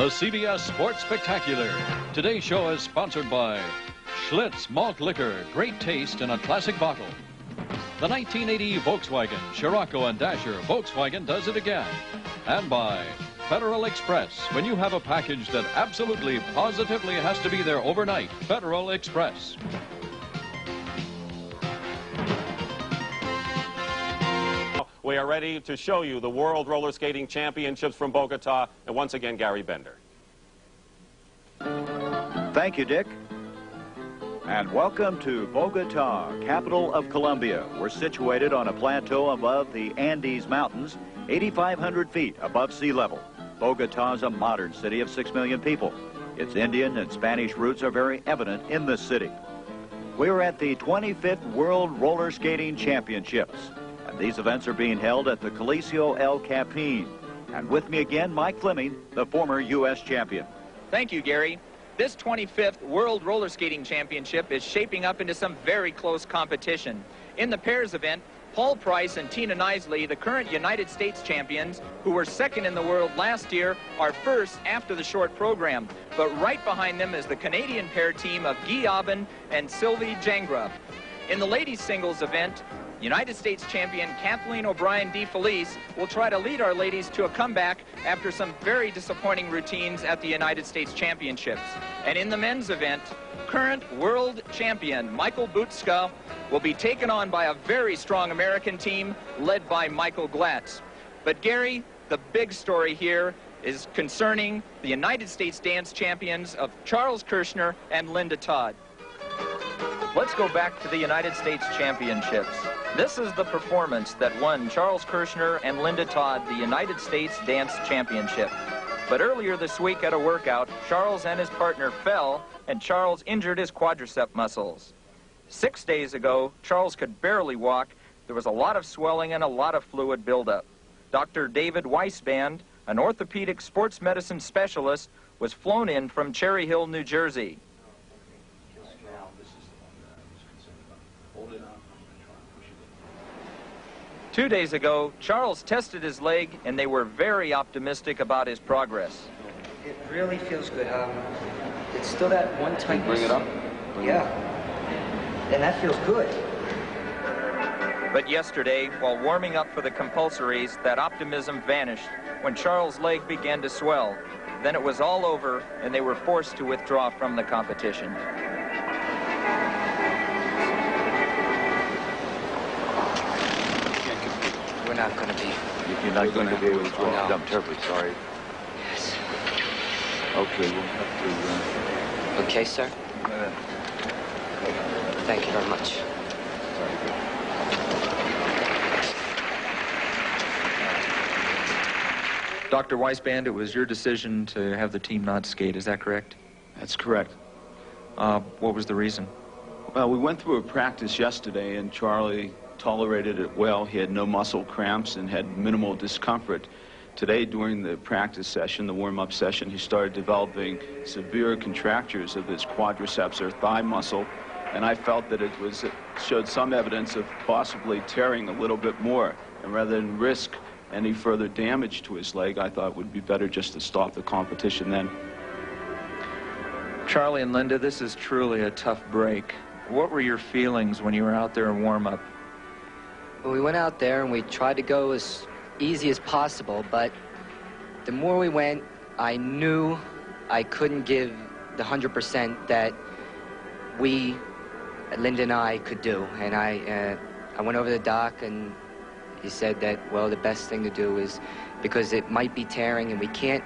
CBS Sports Spectacular. Today's show is sponsored by Schlitz Malt Liquor, great taste in a classic bottle. The 1980 Volkswagen, Scirocco and Dasher, Volkswagen does it again. And by Federal Express. When you have a package that absolutely, positively has to be there overnight, Federal Express. We are ready to show you the World Roller Skating Championships from Bogota. And once again, Gary Bender. Thank you, Dick. And welcome to Bogota, capital of Colombia. We're situated on a plateau above the Andes Mountains, 8,500 feet above sea level. Bogota is a modern city of 6 million people. Its Indian and Spanish roots are very evident in this city. We're at the 25th World Roller Skating Championships. And these events are being held at the Coliseo El Campín. And with me again, Mike Fleming, the former U.S. champion. Thank you, Gary. This 25th World Roller Skating Championship is shaping up into some very close competition. In the pairs event, Paul Price and Tina Knisley, the current United States champions, who were second in the world last year, are first after the short program. But right behind them is the Canadian pair team of Guy Aubin and Sylvie Jangra. In the ladies singles event, United States champion Kathleen O'Brien DeFelice will try to lead our ladies to a comeback after some very disappointing routines at the United States Championships. And in the men's event, current world champion Michael Butska will be taken on by a very strong American team led by Michael Glatz. But Gary, the big story here is concerning the United States dance champions of Charles Kirshner and Linda Todd. Let's go back to the United States Championships. This is the performance that won Charles Kirshner and Linda Todd the United States Dance Championship. But earlier this week at a workout, Charles and his partner fell, and Charles injured his quadricep muscles. 6 days ago, Charles could barely walk. There was a lot of swelling and a lot of fluid buildup. Dr. David Weisband, an orthopedic sports medicine specialist, was flown in from Cherry Hill, New Jersey. 2 days ago, Charles tested his leg, and they were very optimistic about his progress. It really feels good. It's still that one tightness. Bring it up. Yeah. And that feels good. But yesterday, while warming up for the compulsories, that optimism vanished when Charles' leg began to swell. Then it was all over, and they were forced to withdraw from the competition. We're not going to be. You're not going to be able to draw. No. I'm terribly sorry. Yes. Okay, we'll have to... Okay, sir? Thank you very much. Dr. Weisband, it was your decision to have the team not skate, is that correct? That's correct. What was the reason? Well, we went through a practice yesterday, and Charlie tolerated it well. He had no muscle cramps and had minimal discomfort. Today, during the practice session, the warm-up session, he started developing severe contractures of his quadriceps or thigh muscle, and I felt that it showed some evidence of possibly tearing a little bit more. And rather than risk any further damage to his leg, I thought it would be better just to stop the competition then. Charlie and Linda, this is truly a tough break. What were your feelings when you were out there in warm-up? Well, we went out there and we tried to go as easy as possible, but the more we went, I knew I couldn't give the 100% that we, Linda and I, could do. And I went over to the doc, and he said that, well, the best thing to do is, because it might be tearing and we can't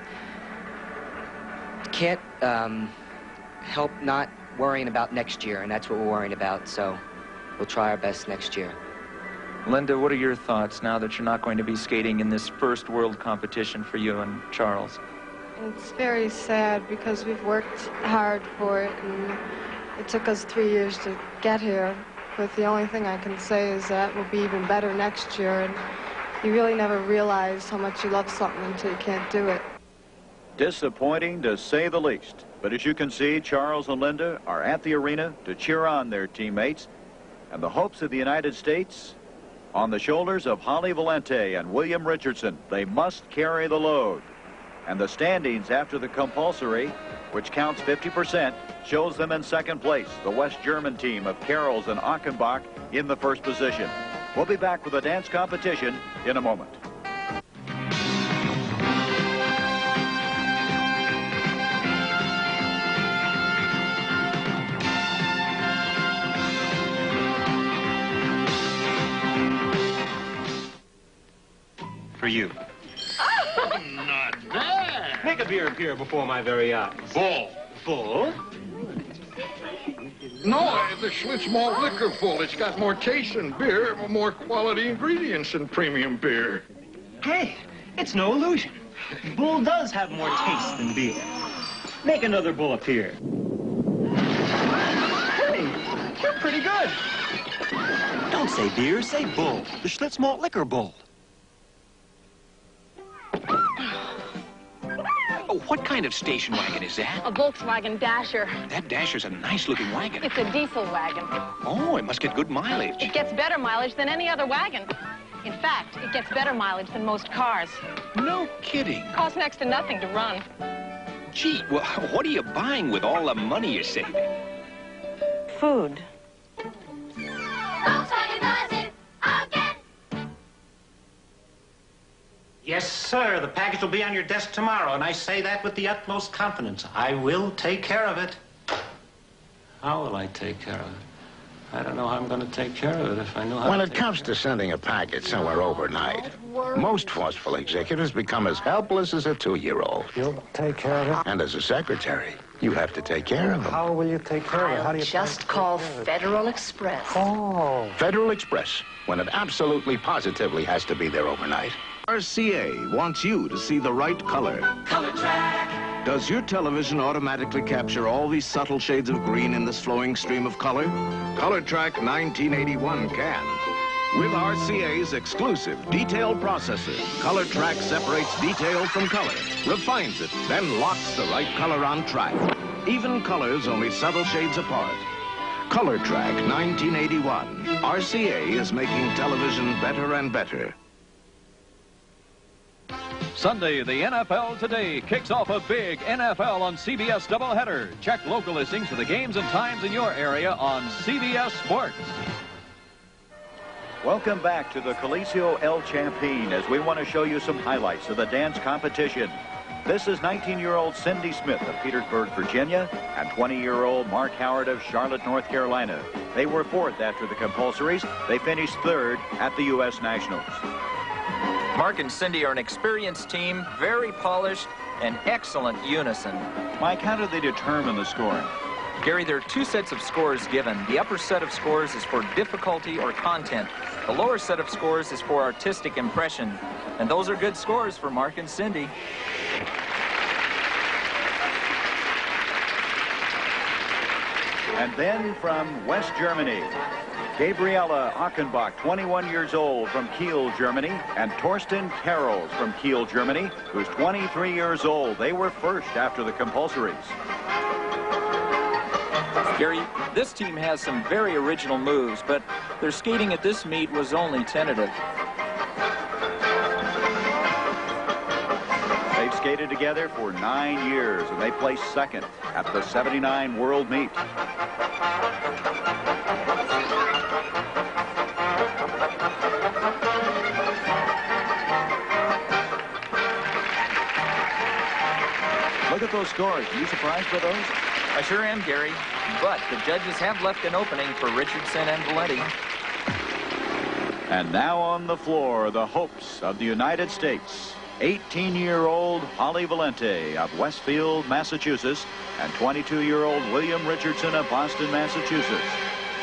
help not worrying about next year, and that's what we're worrying about, so we'll try our best next year. Linda, what are your thoughts now that you're not going to be skating in this first world competition for you and Charles? It's very sad because we've worked hard for it, and it took us 3 years to get here. But the only thing I can say is that we'll be even better next year, and you really never realize how much you love something until you can't do it. Disappointing to say the least. But as you can see, Charles and Linda are at the arena to cheer on their teammates. And the hopes of the United States on the shoulders of Holly Valente and William Richardson. They must carry the load. And the standings after the compulsory, which counts 50%, shows them in second place. The West German team of Carols and Achenbach in the first position. We'll be back with the dance competition in a moment. For you. Oh, not bad. Make a beer appear before my very eyes. Bull. Bull? No, the Schlitz malt liquor bull. It's got more taste than beer, more quality ingredients than premium beer. Hey, it's no illusion. Bull does have more taste than beer. Make another bull appear. Hey, you're pretty good. Don't say beer, say bull. The Schlitz malt liquor bull. Oh, what kind of station wagon is that? A Volkswagen Dasher. That Dasher's a nice-looking wagon. It's a diesel wagon. Oh, it must get good mileage. It gets better mileage than any other wagon. In fact, it gets better mileage than most cars. No kidding. Costs next to nothing to run. Gee, well, what are you buying with all the money you're saving? Food. Yes, sir. The package will be on your desk tomorrow, and I say that with the utmost confidence. I will take care of it. How will I take care of it? I don't know how I'm going to take care of it if I knew how When to it comes to sending a package somewhere overnight, most forceful executives become as helpless as a 2-year-old. You'll take care of it? And as a secretary, you have to take care of them. How will you take care of it? How do you just call Federal Express. Oh. Federal Express, when it absolutely positively has to be there overnight. RCA wants you to see the right color. Color Track. Does your television automatically capture all these subtle shades of green in this flowing stream of color? Color Track 1981 can. With RCA's exclusive detail processor, Color Track separates detail from color, refines it, then locks the right color on track. Even colors only subtle shades apart. Color Track 1981. RCA is making television better and better. Sunday, the NFL Today kicks off a big NFL on CBS doubleheader. Check local listings for the games and times in your area on CBS Sports. Welcome back to the Coliseo El Champín as we want to show you some highlights of the dance competition. This is 19-year-old Cindy Smith of Petersburg, Virginia, and 20-year-old Mark Howard of Charlotte, North Carolina. They were fourth after the compulsories. They finished third at the U.S. Nationals. Mark and Cindy are an experienced team, very polished, and excellent unison. Mike, how do they determine the scoring? Gary, there are two sets of scores given. The upper set of scores is for difficulty or content. The lower set of scores is for artistic impression. And those are good scores for Mark and Cindy. And then from West Germany, Gabriela Achenbach, 21 years old, from Kiel, Germany, and Torsten Carols from Kiel, Germany, who's 23 years old. They were first after the compulsories. Gary, this team has some very original moves, but their skating at this meet was only tentative. They've skated together for 9 years, and they placed second at the 79 World Meet. Look at those scores. Are you surprised by those? I sure am, Gary. But the judges have left an opening for Richardson and Valetti. And now on the floor, the hopes of the United States. 18-year-old Holly Valente of Westfield, Massachusetts, and 22-year-old William Richardson of Boston, Massachusetts.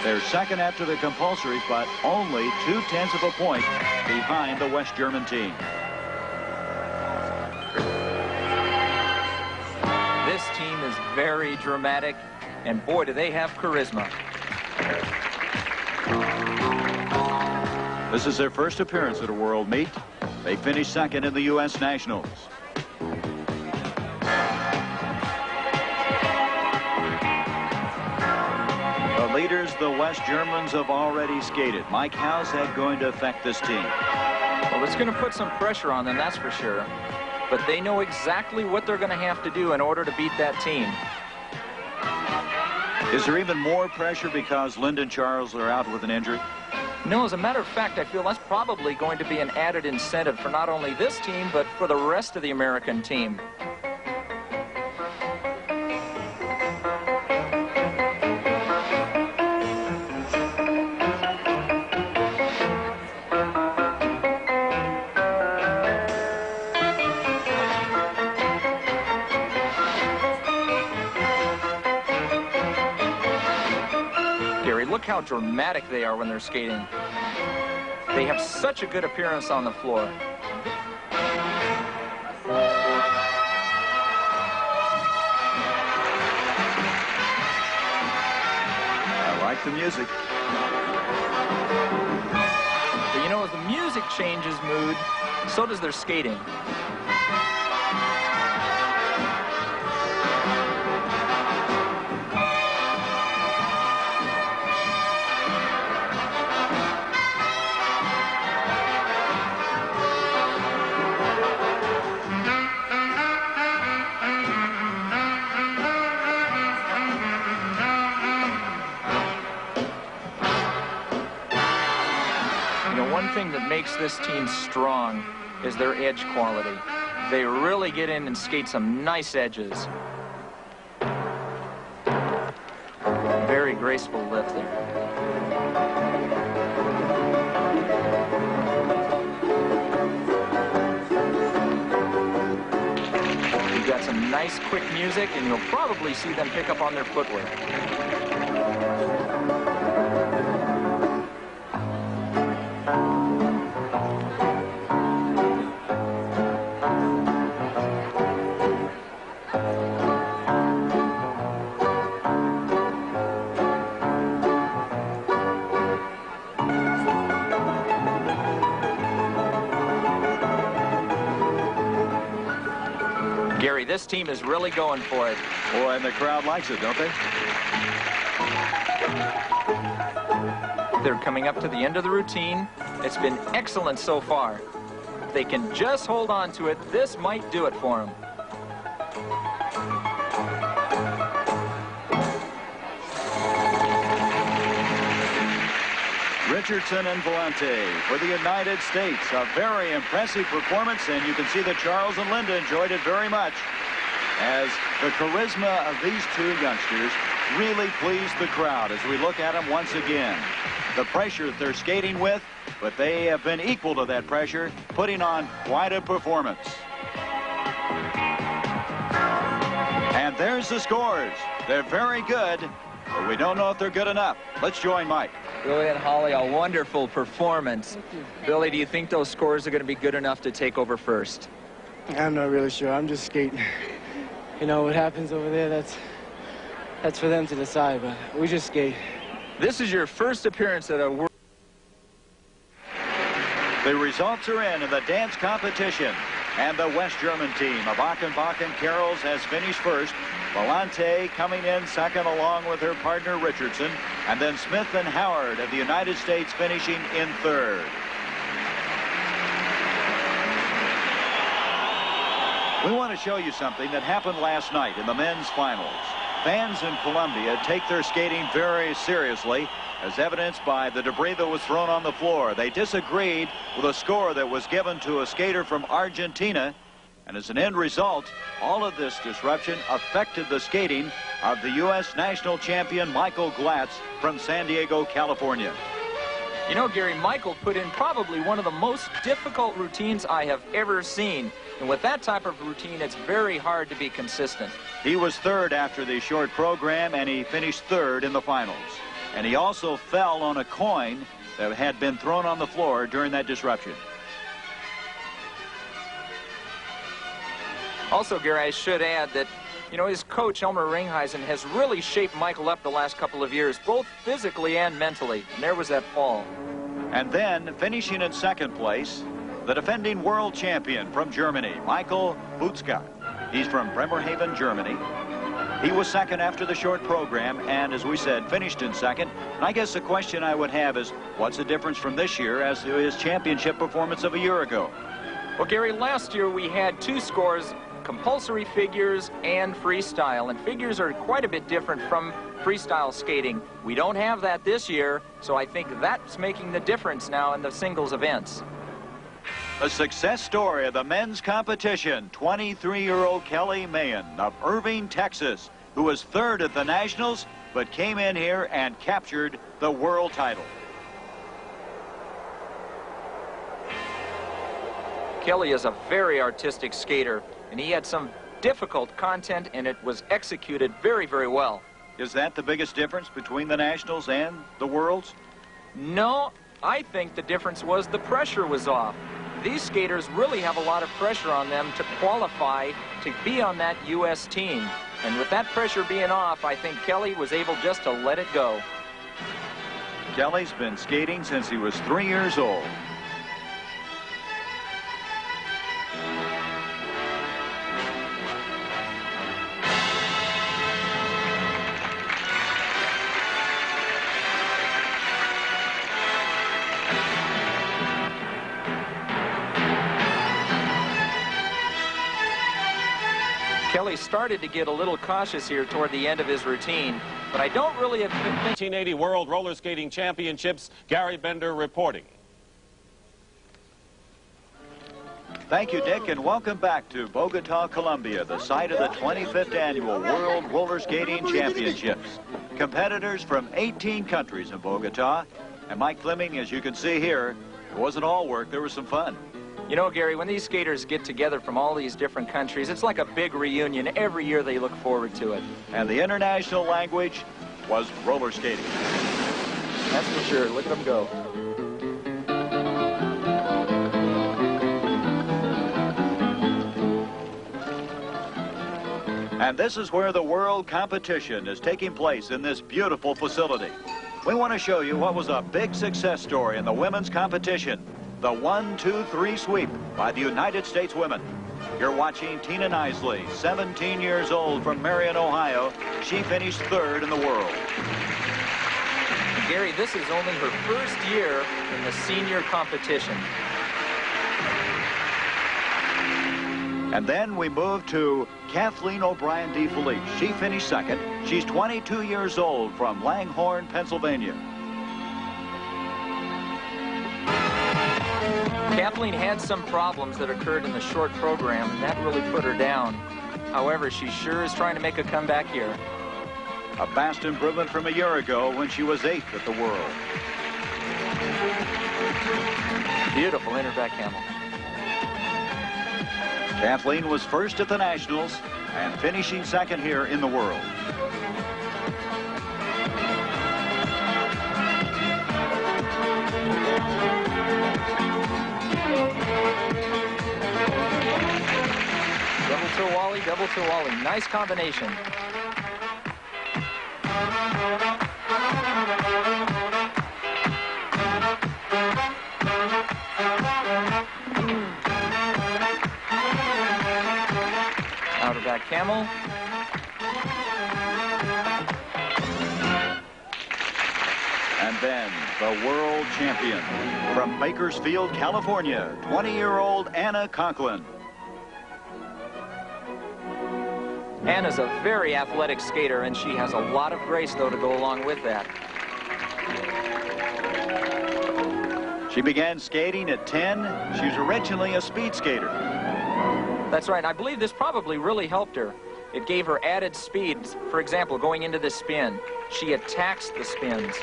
They're second after the compulsories, but only 0.2 of a point behind the West German team. This team is very dramatic, and boy, do they have charisma. This is their first appearance at a World Meet. They finished second in the U.S. Nationals. The leaders, the West Germans, have already skated. Mike, how's that going to affect this team? Well, it's going to put some pressure on them, that's for sure. but they know exactly what they're going to have to do in order to beat that team. Is there even more pressure because Lyndon Charles are out with an injury? No, as a matter of fact, I feel that's probably going to be an added incentive for not only this team, but for the rest of the American team. Look how dramatic they are when they're skating. They have such a good appearance on the floor. I like the music. But you know, as the music changes mood, so does their skating. One thing that makes this team strong is their edge quality. They really get in and skate some nice edges. Very graceful lift there. We've got some nice quick music, and you'll probably see them pick up on their footwork. Gary, this team is really going for it. Boy, and the crowd likes it, don't they? They're coming up to the end of the routine. It's been excellent so far. If they can just hold on to it, this might do it for them. Richardson and Volante for the United States. A very impressive performance, and you can see that Charles and Linda enjoyed it very much, as the charisma of these two youngsters really pleased the crowd as we look at them once again. The pressure that they're skating with, but they have been equal to that pressure, putting on quite a performance. And there's the scores. They're very good, but we don't know if they're good enough. Let's join Mike. Billy and Holly, a wonderful performance. Billy, do you think those scores are going to be good enough to take over first? I'm not really sure. I'm just skating. You know, what happens over there, that's for them to decide, but we just skate. This is your first appearance at a World. The results are in the dance competition, and the West German team of Achenbach Carols has finished first. Volante coming in second along with her partner Richardson, and then Smith and Howard of the United States finishing in third. We want to show you something that happened last night in the men's finals. Fans in Colombia take their skating very seriously, as evidenced by the debris that was thrown on the floor. They disagreed with a score that was given to a skater from Argentina, and as an end result, all of this disruption affected the skating of the U.S. national champion Michael Glatz from San Diego, California. You know, Gary, Michael put in probably one of the most difficult routines I have ever seen. And with that type of routine, it's very hard to be consistent. He was third after the short program, and he finished third in the finals. And he also fell on a coin that had been thrown on the floor during that disruption. Also, Gary, I should add that, you know, his coach, Elmer Ringheisen, has really shaped Michael up the last couple of years, both physically and mentally. And there was that fall. And then, finishing in second place, the defending world champion from Germany, Michael Butzka. He's from Bremerhaven, Germany. He was second after the short program, and as we said, finished in second. And I guess the question I would have is, what's the difference from this year as to his championship performance of a year ago? Well, Gary, last year we had two scores, compulsory figures and freestyle. And figures are quite a bit different from freestyle skating. We don't have that this year, so I think that's making the difference now in the singles events. A success story of the men's competition, 23-year-old Kelly Mahan of Irving, Texas, who was third at the Nationals, but came in here and captured the world title. Kelly is a very artistic skater, and he had some difficult content, and it was executed very, very well. Is that the biggest difference between the Nationals and the Worlds? No, I think the difference was the pressure was off. These skaters really have a lot of pressure on them to qualify to be on that U.S. team. And with that pressure being off, I think Kelly was able just to let it go. Kelly's been skating since he was 3 years old. Kelly started to get a little cautious here toward the end of his routine, but I don't really have... 1980 World Roller Skating Championships, Gary Bender reporting. Thank you, Dick, and welcome back to Bogota, Colombia, the site of the 25th Annual World Roller Skating Championships. Competitors from 18 countries in Bogota, and Mike Fleming, as you can see here, it wasn't all work, there was some fun. You know, Gary, when these skaters get together from all these different countries, it's like a big reunion. Every year they look forward to it. And the international language was roller skating. That's for sure. Look at them go. And this is where the world competition is taking place in this beautiful facility. We want to show you what was a big success story in the women's competition. The 1-2-3 sweep by the United States women. You're watching Tina Knisley, 17 years old from Marion, Ohio. She finished third in the world. Gary, this is only her first year in the senior competition. And then we move to Kathleen O'Brien DeFelice. She finished second. She's 22 years old from Langhorne, Pennsylvania. Kathleen had some problems that occurred in the short program, and that really put her down. However, she sure is trying to make a comeback here. A vast improvement from a year ago when she was 8th at the World. Beautiful inner back camel. Kathleen was first at the Nationals and finishing second here in the World. Double to Wally. Nice combination. Outer back camel. And then the world champion from Bakersfield, California, 20-year-old Anna Conklin. Anna's a very athletic skater, and she has a lot of grace, though, to go along with that. She began skating at 10. She was originally a speed skater. That's right. I believe this probably really helped her. It gave her added speed. For example, going into the spin, she attacks the spins.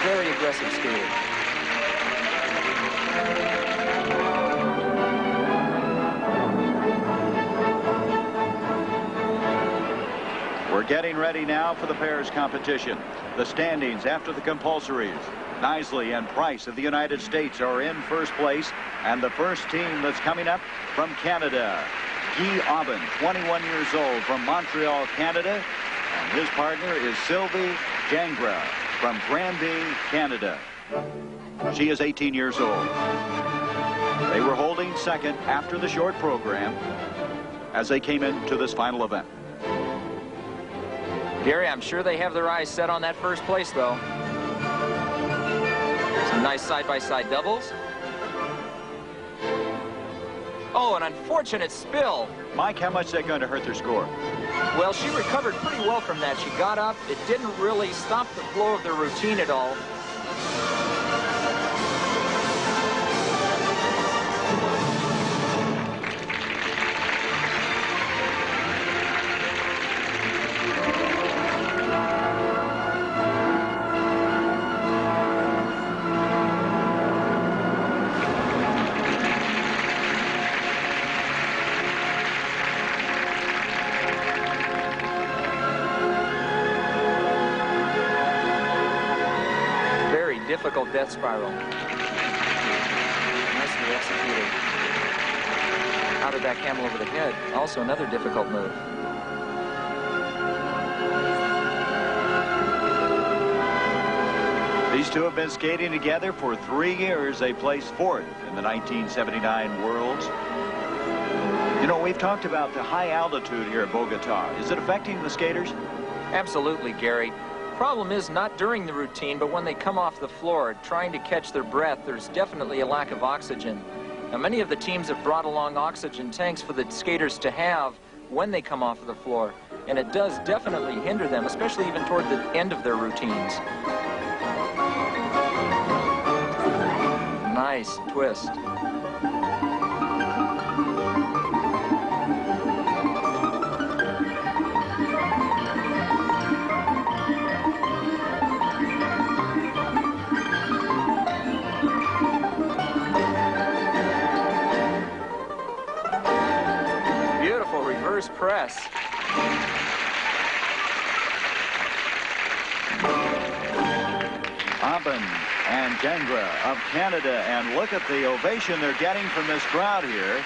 Very aggressive skater. We're getting ready now for the pairs competition. The standings after the compulsories. Knisley and Price of the United States are in first place, and the first team that's coming up from Canada, Guy Aubin, 21 years old from Montreal, Canada, and his partner is Sylvie Jangra from Granby, Canada. She is 18 years old. They were holding second after the short program as they came into this final event. Gary, I'm sure they have their eyes set on that first place, though. Some nice side-by-side doubles. Oh, an unfortunate spill. Mike, how much is that going to hurt their score? Well, she recovered pretty well from that. She got up. It didn't really stop the flow of their routine at all. Difficult death spiral. Nicely executed. Outer back camel over the head. Also another difficult move. These two have been skating together for 3 years. They placed 4th in the 1979 Worlds. You know, we've talked about the high altitude here at Bogota. Is it affecting the skaters? Absolutely, Gary. Problem is not during the routine, but when they come off the floor trying to catch their breath, there's definitely a lack of oxygen. Now, many of the teams have brought along oxygen tanks for the skaters to have when they come off of the floor, and it does definitely hinder them, especially even toward the end of their routines. Nice twist. Press. Aben and Gangra of Canada, and look at the ovation they're getting from this crowd here.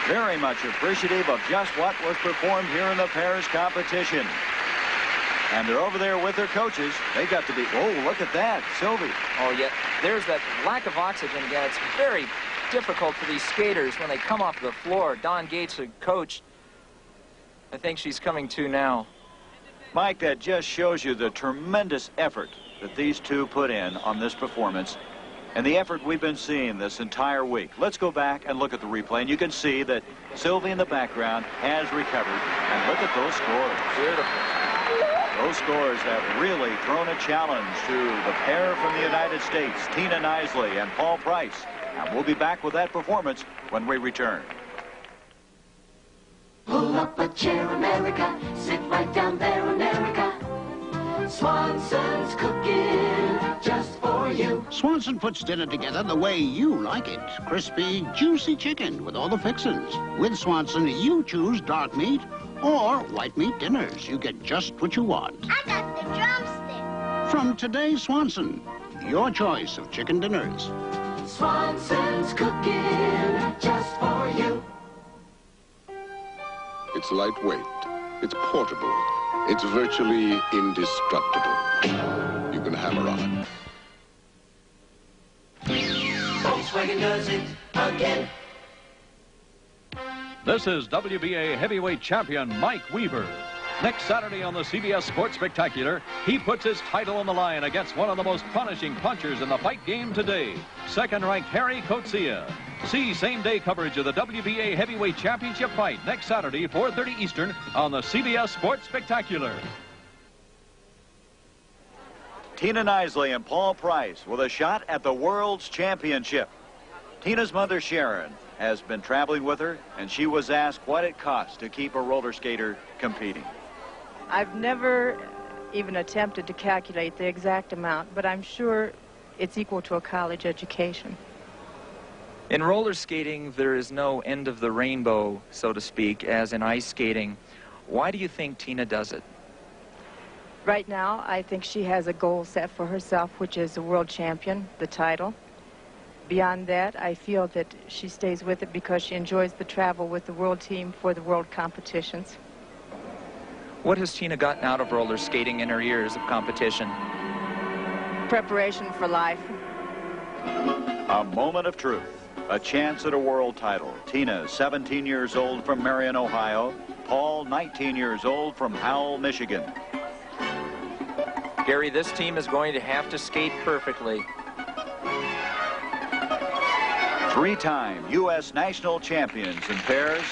Very much appreciative of just what was performed here in the pairs competition. And they're over there with their coaches. They got to be, oh, look at that, Sylvie. Oh, yeah, there's that lack of oxygen again. It's very difficult for these skaters when they come off the floor. Don Gates, the coach, I think she's coming to now. Mike, that just shows you the tremendous effort that these two put in on this performance and the effort we've been seeing this entire week. Let's go back and look at the replay, and you can see that Sylvie in the background has recovered. And look at those scores. Beautiful. Those scores have really thrown a challenge to the pair from the United States, Tina Knisley and Paul Price. And we'll be back with that performance when we return. Pull up a chair, America. Sit right down there, America. Swanson's cooking just for you. Swanson puts dinner together the way you like it. Crispy, juicy chicken with all the fixins. With Swanson, you choose dark meat or white meat dinners. You get just what you want. I got the drumstick. From today's Swanson, your choice of chicken dinners. Swanson's cooking just for you. It's lightweight, it's portable, it's virtually indestructible. You can hammer on it. Volkswagen does it again. This is WBA heavyweight champion Mike Weaver. Next Saturday on the CBS Sports Spectacular, he puts his title on the line against one of the most punishing punchers in the fight game today, second-ranked Harry Coetzee. See same-day coverage of the WBA Heavyweight Championship fight next Saturday, 4:30 Eastern, on the CBS Sports Spectacular. Tina Knisley and Paul Price with a shot at the World's Championship. Tina's mother, Sharon, has been traveling with her, and she was asked what it costs to keep a roller skater competing. I've never even attempted to calculate the exact amount, but I'm sure it's equal to a college education. In roller skating, there is no end of the rainbow, so to speak, as in ice skating. Why do you think Tina does it? Right now, I think she has a goal set for herself, which is a world champion, the title. Beyond that, I feel that she stays with it because she enjoys the travel with the world team for the world competitions. What has Tina gotten out of roller skating in her years of competition? Preparation for life. A moment of truth. A chance at a world title. Tina, 17 years old from Marion, Ohio. Paul, 19 years old from Howell, Michigan. Gary, this team is going to have to skate perfectly. Three-time U.S. national champions in pairs,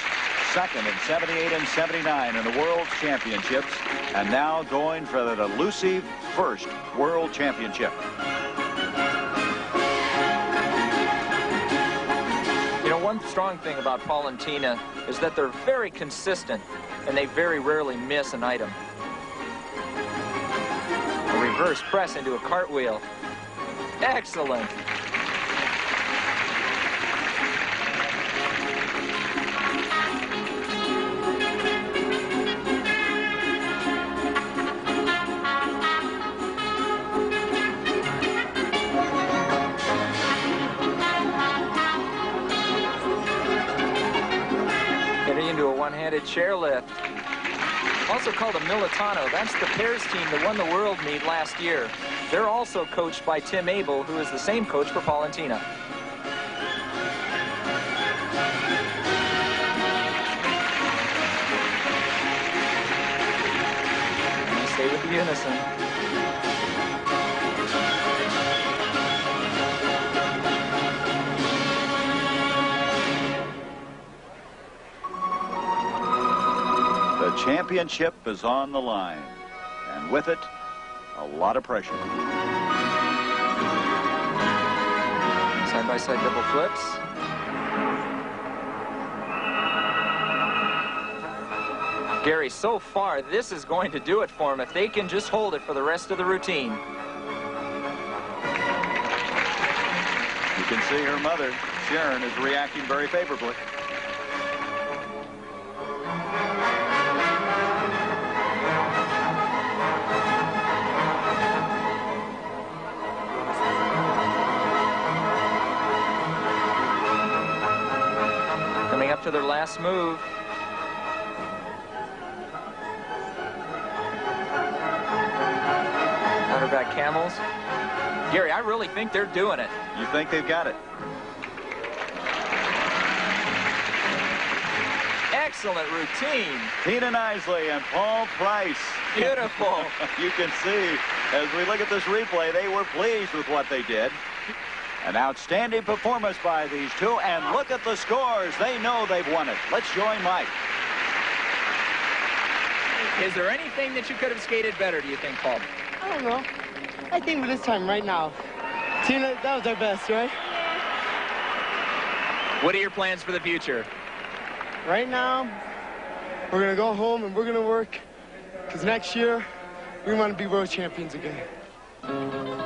second in 78 and 79 in the World Championships, and now going for that elusive first World Championship. You know, one strong thing about Paul and Tina is that they're very consistent, and they very rarely miss an item. A reverse press into a cartwheel. Excellent. Getting into a one-handed chairlift. Also called a Militano. That's the pairs team that won the world meet last year. They're also coached by Tim Abel, who is the same coach for Paul and Tina. And they stay with the unison. The championship is on the line, and with it, a lot of pressure. Side-by-side double flips. Gary, so far, this is going to do it for him if they can just hold it for the rest of the routine. You can see her mother, Sharon, is reacting very favorably. Coming up to their last move. Counterback camels. Gary, I really think they're doing it. You think they've got it? Excellent routine. Tina Knisley and Paul Price. Beautiful. You can see, as we look at this replay, they were pleased with what they did. An outstanding performance by these two, and look at the scores. They know they've won it. Let's join Mike. Is there anything that you could have skated better, do you think, Paul? I don't know. I think with this time right now, Tina, that was our best, right? What are your plans for the future? Right now, we're going to go home and we're going to work, because next year, we want to be world champions again.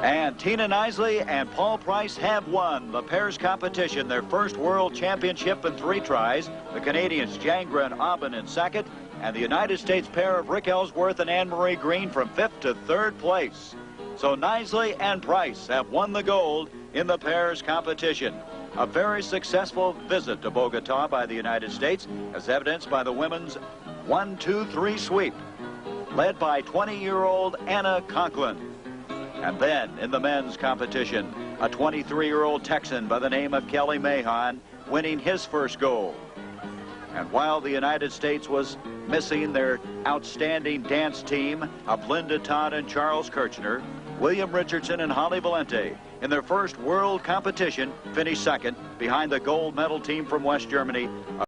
And Tina Knisley and Paul Price have won the pairs competition, their first world championship in 3 tries. The Canadians Jangra and Aubin in second, and the United States pair of Rick Ellsworth and Anne-Marie Green from 5th to 3rd place. So Knisley and Price have won the gold in the pairs competition. A very successful visit to Bogota by the United States, as evidenced by the women's 1-2-3 sweep, led by 20-year-old Anna Conklin. And then, in the men's competition, a 23-year-old Texan by the name of Kelly Mahon winning his first gold. And while the United States was missing their outstanding dance team of Linda Todd and Charles Kirchner, William Richardson and Holly Valente, in their first world competition, finished second behind the gold medal team from West Germany.